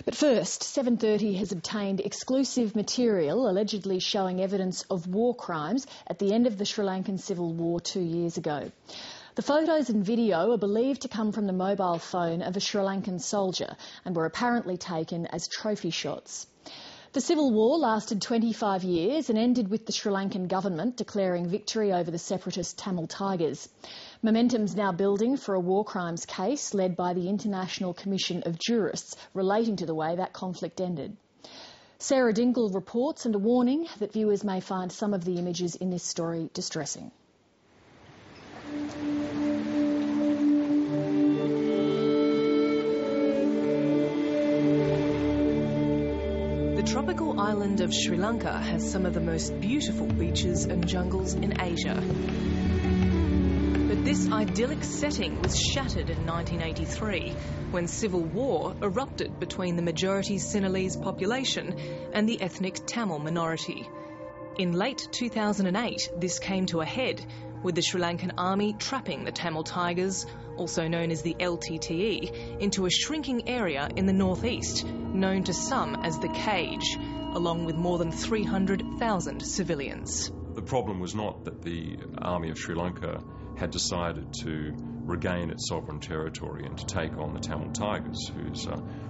But first, 7:30 has obtained exclusive material allegedly showing evidence of war crimes at the end of the Sri Lankan Civil War 2 years ago. The photos and video are believed to come from the mobile phone of a Sri Lankan soldier and were apparently taken as trophy shots. The Civil War lasted 25 years and ended with the Sri Lankan government declaring victory over the separatist Tamil Tigers. Momentum's now building for a war crimes case led by the International Commission of Jurists relating to the way that conflict ended. Sarah Dingle reports, and a warning that viewers may find some of the images in this story distressing. The tropical island of Sri Lanka has some of the most beautiful beaches and jungles in Asia. But this idyllic setting was shattered in 1983 when civil war erupted between the majority Sinhalese population and the ethnic Tamil minority. In late 2008, this came to a head with the Sri Lankan army trapping the Tamil Tigers, also known as the LTTE, into a shrinking area in the northeast, known to some as the Cage, along with more than 300,000 civilians. The problem was not that the army of Sri Lanka had decided to regain its sovereign territory and to take on the Tamil Tigers, whose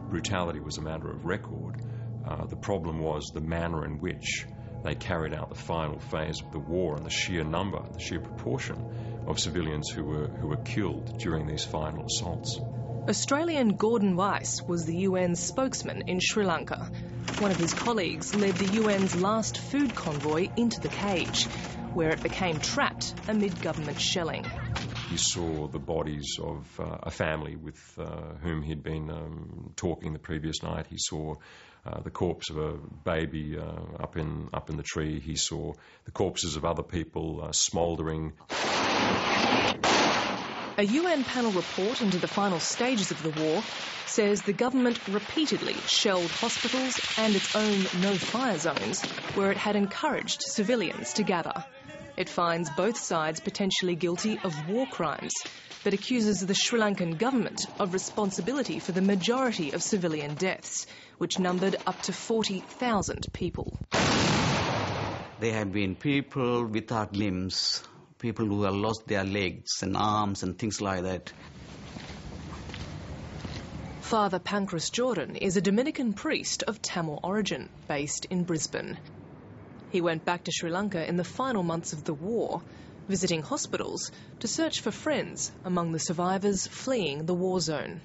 brutality was a matter of record. The problem was the manner in which they carried out the final phase of the war and the sheer number, the sheer proportion of civilians who were killed during these final assaults. Australian Gordon Weiss was the UN's spokesman in Sri Lanka. One of his colleagues led the UN's last food convoy into the Cage, where it became trapped amid government shelling. He saw the bodies of a family with whom he'd been talking the previous night. He saw the corpse of a baby up in the tree. He saw the corpses of other people smouldering. A UN panel report into the final stages of the war says the government repeatedly shelled hospitals and its own no-fire zones where it had encouraged civilians to gather. It finds both sides potentially guilty of war crimes, but accuses the Sri Lankan government of responsibility for the majority of civilian deaths, which numbered up to 40,000 people. There have been people without limbs, people who have lost their legs and arms and things like that. Father Pancras Jordan is a Dominican priest of Tamil origin, based in Brisbane. He went back to Sri Lanka in the final months of the war, visiting hospitals to search for friends among the survivors fleeing the war zone.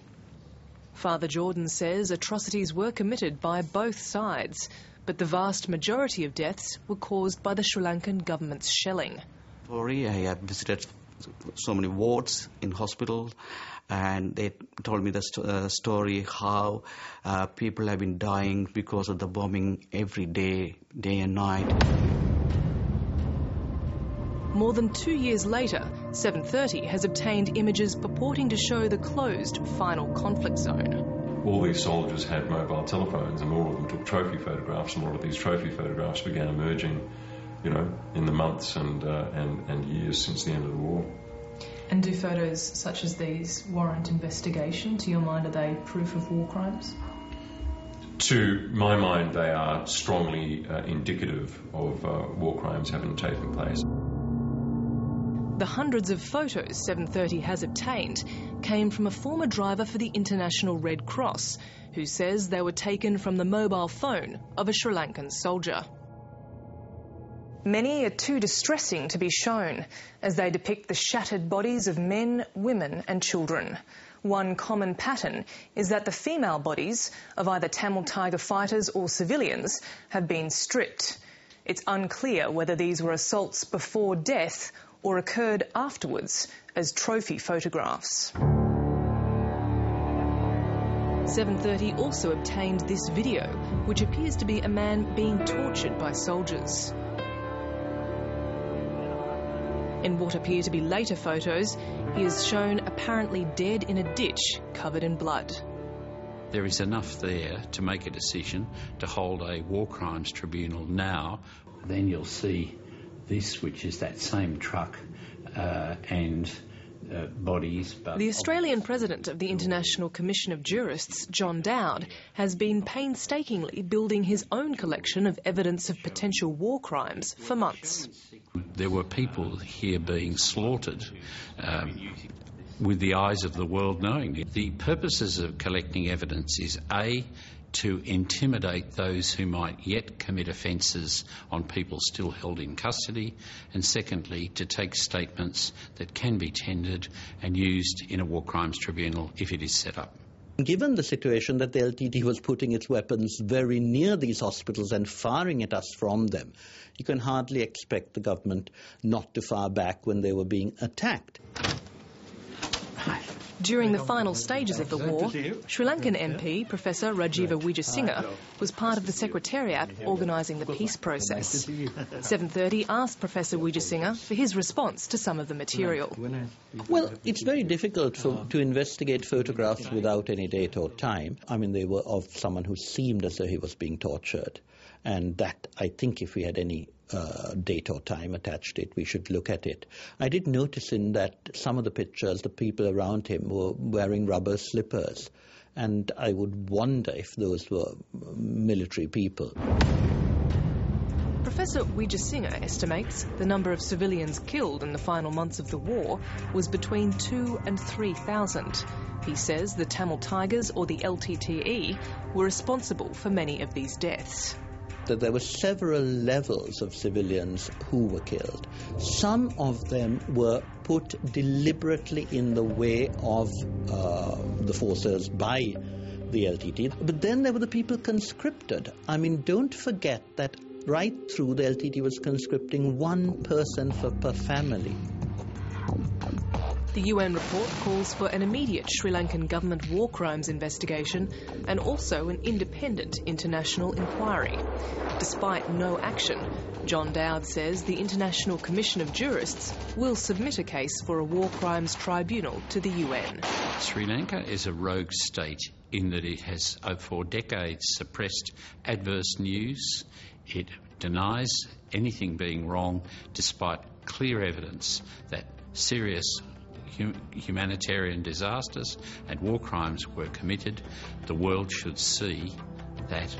Father Jordan says atrocities were committed by both sides, but the vast majority of deaths were caused by the Sri Lankan government's shelling. I have visited so many wards in hospital, and they told me the story how people have been dying because of the bombing every day, day and night. More than 2 years later, 7:30 has obtained images purporting to show the closed final conflict zone. All these soldiers had mobile telephones and all of them took trophy photographs, and all of these trophy photographs began emerging, in the months and years since the end of the war. And do photos such as these warrant investigation? To your mind, are they proof of war crimes? To my mind, they are strongly indicative of war crimes having taken place. The hundreds of photos 7:30 has obtained came from a former driver for the International Red Cross, who says they were taken from the mobile phone of a Sri Lankan soldier. Many are too distressing to be shown, as they depict the shattered bodies of men, women and children. One common pattern is that the female bodies of either Tamil Tiger fighters or civilians have been stripped. It's unclear whether these were assaults before death or occurred afterwards as trophy photographs. 7:30 also obtained this video, which appears to be a man being tortured by soldiers. In what appear to be later photos, he is shown apparently dead in a ditch covered in blood. There is enough there to make a decision to hold a war crimes tribunal now. Then you'll see this, which is that same truck, and bodies. But the Australian president of the International Commission of Jurists, John Dowd, has been painstakingly building his own collection of evidence of potential war crimes for months. There were people here being slaughtered with the eyes of the world knowing. The purposes of collecting evidence is A, to intimidate those who might yet commit offences on people still held in custody, and secondly, to take statements that can be tendered and used in a war crimes tribunal if it is set up. Given the situation that the LTT was putting its weapons very near these hospitals and firing at us from them, you can hardly expect the government not to fire back when they were being attacked. During the final stages of the war, Sri Lankan MP Professor Rajiva Wijesinghe was part of the Secretariat organising the peace process. 7:30 asked Professor Wijesinghe for his response to some of the material. Well, it's very difficult to investigate photographs without any date or time. I mean, they were of someone who seemed as though he was being tortured. And that, I think, if we had any date or time attached to it, we should look at it. I did notice in that some of the pictures, the people around him were wearing rubber slippers, and I would wonder if those were military people. Professor Wijesinghe estimates the number of civilians killed in the final months of the war was between 2,000 and 3,000. He says the Tamil Tigers, or the LTTE, were responsible for many of these deaths. That there were several levels of civilians who were killed. Some of them were put deliberately in the way of the forces by the LTT. But then there were the people conscripted. I mean, don't forget that right through the LTT was conscripting one person per family. The UN report calls for an immediate Sri Lankan government war crimes investigation and also an independent international inquiry. Despite no action, John Dowd says the International Commission of Jurists will submit a case for a war crimes tribunal to the UN. Sri Lanka is a rogue state in that it has for decades suppressed adverse news. It denies anything being wrong despite clear evidence that serious humanitarian disasters and war crimes were committed. The world should see that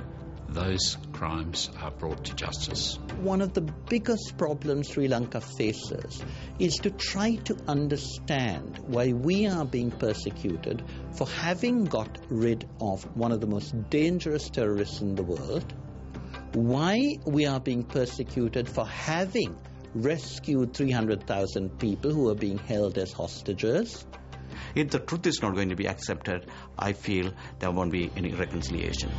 those crimes are brought to justice. One of the biggest problems Sri Lanka faces is to try to understand why we are being persecuted for having got rid of one of the most dangerous terrorists in the world, why we are being persecuted for having rescued 300,000 people who are being held as hostages. If the truth is not going to be accepted, I feel there won't be any reconciliation.